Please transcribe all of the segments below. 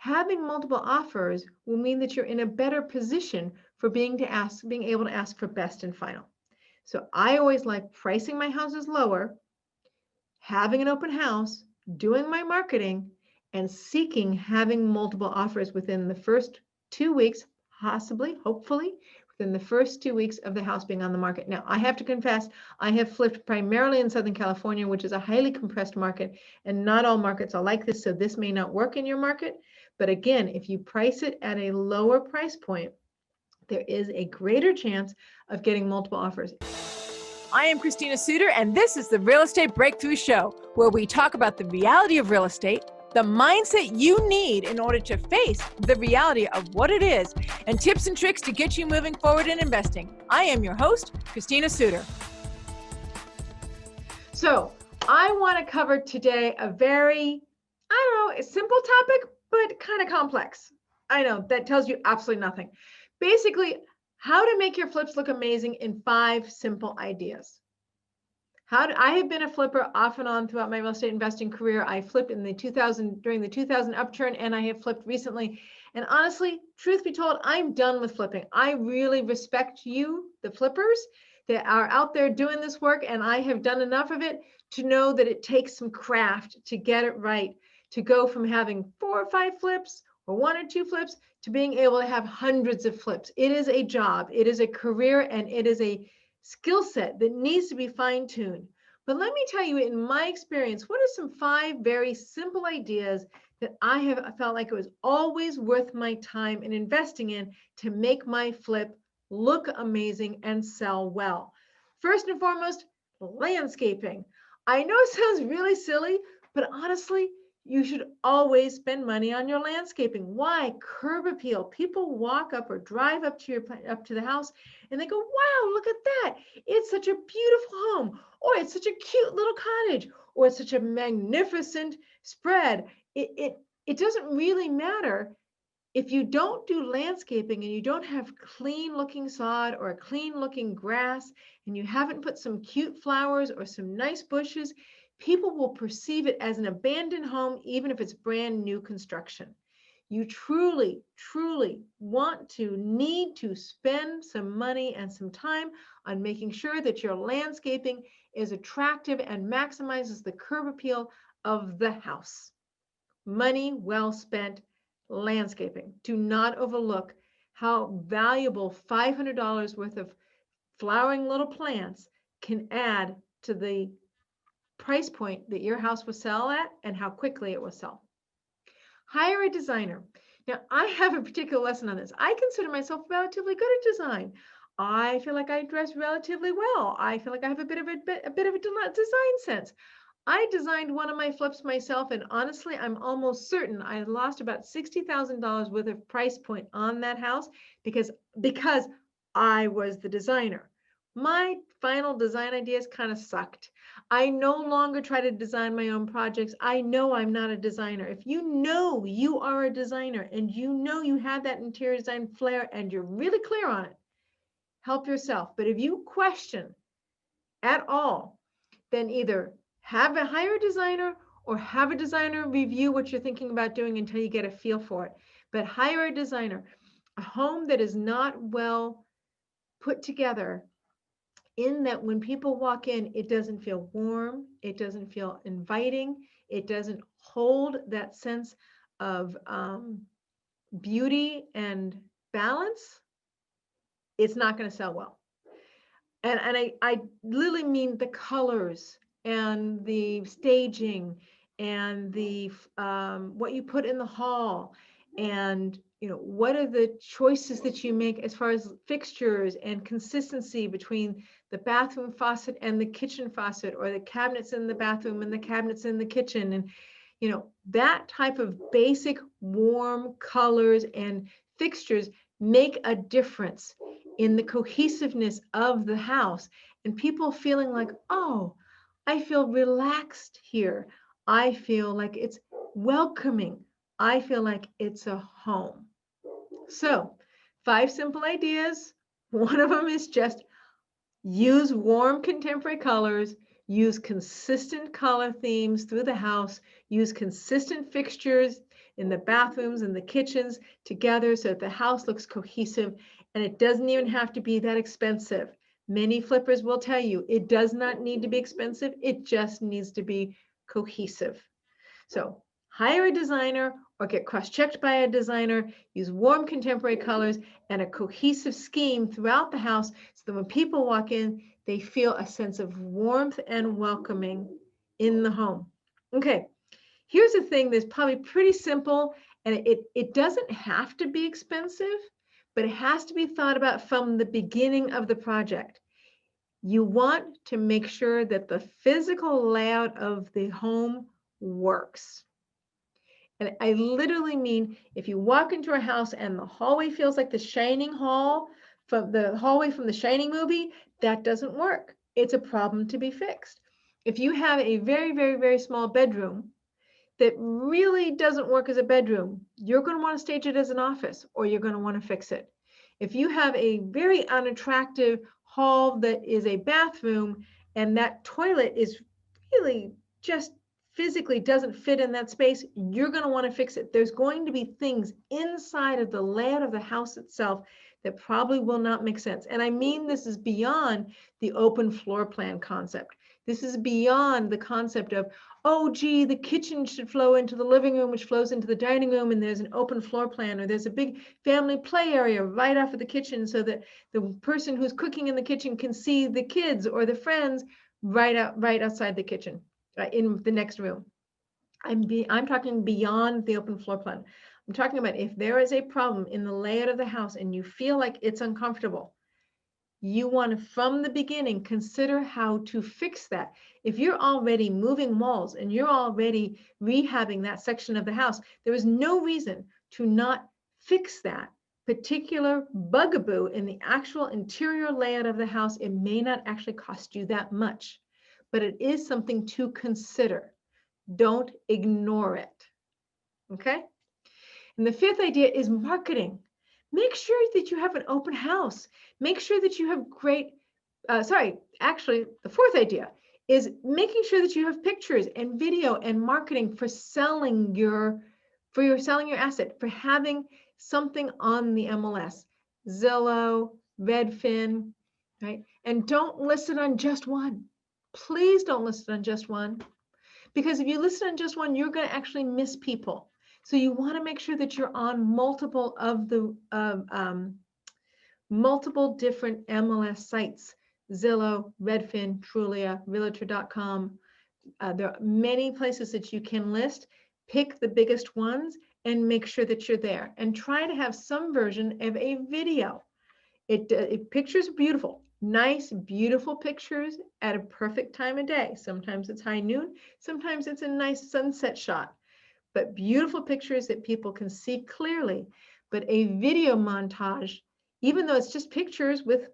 Having multiple offers will mean that you're in a better position for being able to ask for best and final. So I always like pricing my houses lower, having an open house, doing my marketing, and seeking having multiple offers within the first 2 weeks, possibly, hopefully, within the first 2 weeks of the house being on the market. Now, I have to confess, I have flipped primarily in Southern California, which is a highly compressed market, and not all markets are like this, so this may not work in your market. But again, if you price it at a lower price point, there is a greater chance of getting multiple offers. I am Christina Suter, and this is the Real Estate Breakthrough Show, where we talk about the reality of real estate, the mindset you need in order to face the reality of what it is, and tips and tricks to get you moving forward in investing. I am your host, Christina Suter. So I want to cover today a very, a simple topic, but kind of complex. I know that tells you absolutely nothing. Basically, how to make your flips look amazing in 5 simple ideas. I have been a flipper off and on throughout my real estate investing career. I flipped during the 2000 upturn, and I have flipped recently. And honestly, truth be told, I'm done with flipping. I really respect you, the flippers that are out there doing this work, and I have done enough of it to know that it takes some craft to get it right, to go from having 4 or 5 flips or 1 or 2 flips to being able to have hundreds of flips. It is a job, it is a career, and it is a skill set that needs to be fine-tuned. But let me tell you, in my experience, what are some 5 very simple ideas that I have felt like it was always worth my time in investing in to make my flip look amazing and sell well. First and foremost, landscaping. I know it sounds really silly, but honestly, you should always spend money on your landscaping. Why? Curb appeal. People walk up or drive up to the house and they go, wow, look at that. It's such a beautiful home, or it's such a cute little cottage, or it's such a magnificent spread. It doesn't really matter if you don't do landscaping and you don't have clean looking sod or a clean looking grass, and you haven't put some cute flowers or some nice bushes. People will perceive it as an abandoned home, even if it's brand new construction. You truly, truly need to spend some money and some time on making sure that your landscaping is attractive and maximizes the curb appeal of the house. Money well spent landscaping. Do not overlook how valuable $500 worth of flowering little plants can add to the price point that your house will sell at and how quickly it will sell. Hire a designer. Now, I have a particular lesson on this. I consider myself relatively good at design. I feel like I dress relatively well. I feel like I have a bit of a design sense. I designed one of my flips myself, and honestly, I'm almost certain I lost about $60,000 worth of price point on that house because I was the designer. My final design ideas kind of sucked. I no longer try to design my own projects. I know I'm not a designer. If you know you are a designer and you know you have that interior design flair and you're really clear on it, help yourself. But if you question at all, then either hire a designer or have a designer review what you're thinking about doing until you get a feel for it. But hire a designer. A home that is not well put together, in that when people walk in, it doesn't feel warm, it doesn't feel inviting, it doesn't hold that sense of beauty and balance, it's not going to sell well. And I literally mean the colors and the staging and the what you put in the hall, and what are the choices that you make as far as fixtures and consistency between the bathroom faucet and the kitchen faucet, or the cabinets in the bathroom and the cabinets in the kitchen. And that type of basic warm colors and fixtures make a difference in the cohesiveness of the house, and people feeling like, oh, I feel relaxed here. I feel like it's welcoming. I feel like it's a home. So 5 simple ideas. One of them is just use warm contemporary colors, use consistent color themes through the house, use consistent fixtures in the bathrooms and the kitchens together so that the house looks cohesive. And it doesn't even have to be that expensive. Many flippers will tell you it does not need to be expensive. It just needs to be cohesive. So hire a designer or get cross-checked by a designer, use warm contemporary colors and a cohesive scheme throughout the house so that when people walk in, they feel a sense of warmth and welcoming in the home. Okay, here's the thing that's probably pretty simple, and it doesn't have to be expensive, but it has to be thought about from the beginning of the project. You want to make sure that the physical layout of the home works. And I literally mean, if you walk into a house and the hallway feels like the Shining hall from the hallway from the Shining movie, that doesn't work. It's a problem to be fixed. If you have a very, very, very small bedroom that really doesn't work as a bedroom, you're going to want to stage it as an office, or you're going to want to fix it. If you have a very unattractive hall that is a bathroom and that toilet is really just physically doesn't fit in that space, you're going to want to fix it. There's going to be things inside of the layout of the house itself that probably will not make sense. And I mean, this is beyond the open floor plan concept. This is beyond the concept of, oh, gee, the kitchen should flow into the living room, which flows into the dining room, and there's an open floor plan, or there's a big family play area right off of the kitchen so that the person who's cooking in the kitchen can see the kids or the friends right outside the kitchen, in the next room. I'm talking beyond the open floor plan. I'm talking about if there is a problem in the layout of the house and you feel like it's uncomfortable, you want to, from the beginning, consider how to fix that. If you're already moving walls and you're already rehabbing that section of the house, there is no reason to not fix that particular bugaboo in the actual interior layout of the house. It may not actually cost you that much, but it is something to consider. Don't ignore it. Okay? And the fifth idea is marketing. Make sure that you have an open house. Make sure that you have great, actually, the fourth idea is making sure that you have pictures and video and marketing for selling your asset, for having something on the MLS, Zillow, Redfin, right? And don't list it on just one. Please don't list it on just one, because if you list it on just one, you're going to actually miss people. So you want to make sure that you're on multiple of the multiple different MLS sites, Zillow, Redfin, Trulia, Realtor.com. There are many places that you can list. Pick the biggest ones and make sure that you're there. And try to have some version of a video. Pictures are beautiful. Nice, beautiful pictures at a perfect time of day. Sometimes it's high noon. Sometimes it's a nice sunset shot. But beautiful pictures that people can see clearly. But a video montage, even though it's just pictures with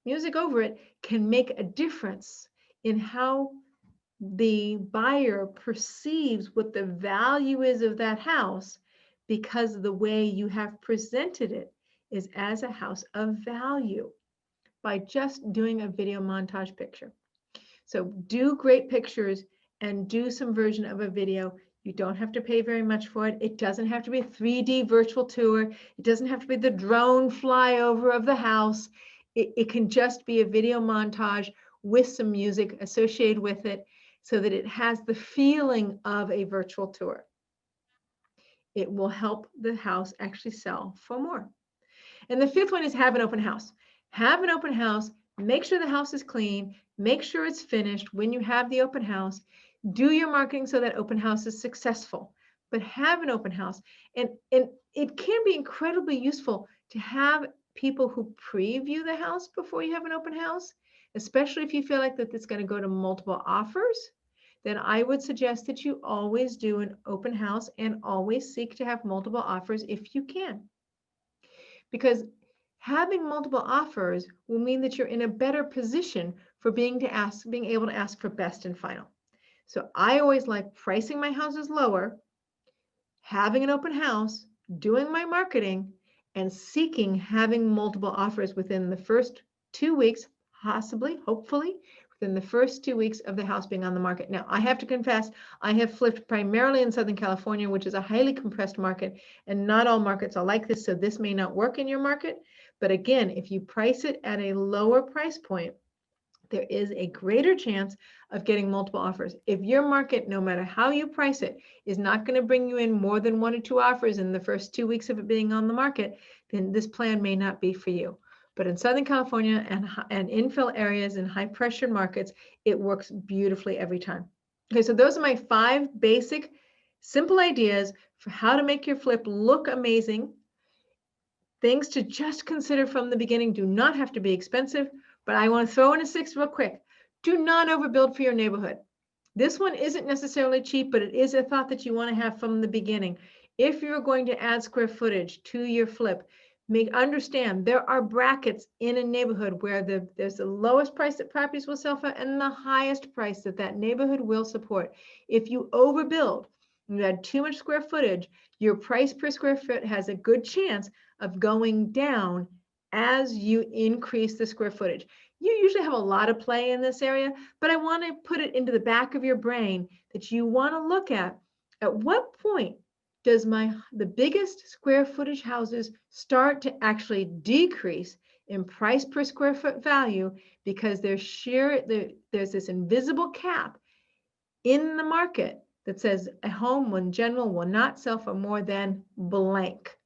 music over it, can make a difference in how the buyer perceives what the value is of that house, because the way you have presented it is as a house of value by just doing a video montage picture. So do great pictures and do some version of a video. You don't have to pay very much for it. It doesn't have to be a 3D virtual tour. It doesn't have to be the drone flyover of the house. It can just be a video montage with some music associated with it so that it has the feeling of a virtual tour. It will help the house actually sell for more. And the fifth one is have an open house. Have an open house. Make sure the house is clean. Make sure it's finished when you have the open house. Do your marketing so that open house is successful, but have an open house. And it can be incredibly useful to have people who preview the house before you have an open house, especially if you feel like that it's going to go to multiple offers. Then I would suggest that you always do an open house and always seek to have multiple offers if you can. Because having multiple offers will mean that you're in a better position for being able to ask for best and final. So I always like pricing my houses lower, having an open house, doing my marketing, and having multiple offers within the first 2 weeks, possibly, hopefully, than the first 2 weeks of the house being on the market. Now, I have to confess, I have flipped primarily in Southern California, which is a highly compressed market, and not all markets are like this, so this may not work in your market. But again, if you price it at a lower price point, there is a greater chance of getting multiple offers. If your market, no matter how you price it, is not going to bring you in more than 1 or 2 offers in the first 2 weeks of it being on the market, then this plan may not be for you. But in Southern California and infill areas and high pressure markets, it works beautifully every time. Okay, so those are my 5 basic, simple ideas for how to make your flip look amazing. Things to just consider from the beginning. Do not have to be expensive, but I want to throw in a 6th real quick. Do not overbuild for your neighborhood. This one isn't necessarily cheap, but it is a thought that you want to have from the beginning. If you're going to add square footage to your flip, understand there are brackets in a neighborhood where there's the lowest price that properties will sell for and the highest price that that neighborhood will support. If you overbuild, you add too much square footage, your price per square foot has a good chance of going down as you increase the square footage. You usually have a lot of play in this area, but I want to put it into the back of your brain that you want to look at what point does the biggest square footage houses start to actually decrease in price per square foot value because there's this invisible cap in the market that says a home in general will not sell for more than blank.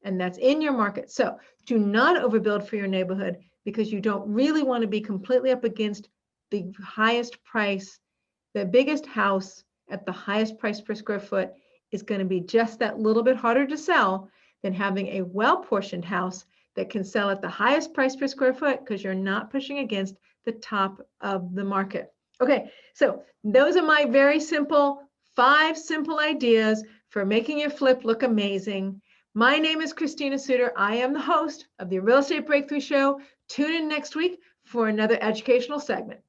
And that's in your market. So do not overbuild for your neighborhood because you don't really want to be completely up against the highest price. The biggest house at the highest price per square foot is going to be just that little bit harder to sell than having a well-portioned house that can sell at the highest price per square foot because you're not pushing against the top of the market. Okay, so those are my very simple 5 simple ideas for making your flip look amazing. My name is Christina Suter. I am the host of the Real Estate Breakthrough Show. Tune in next week for another educational segment.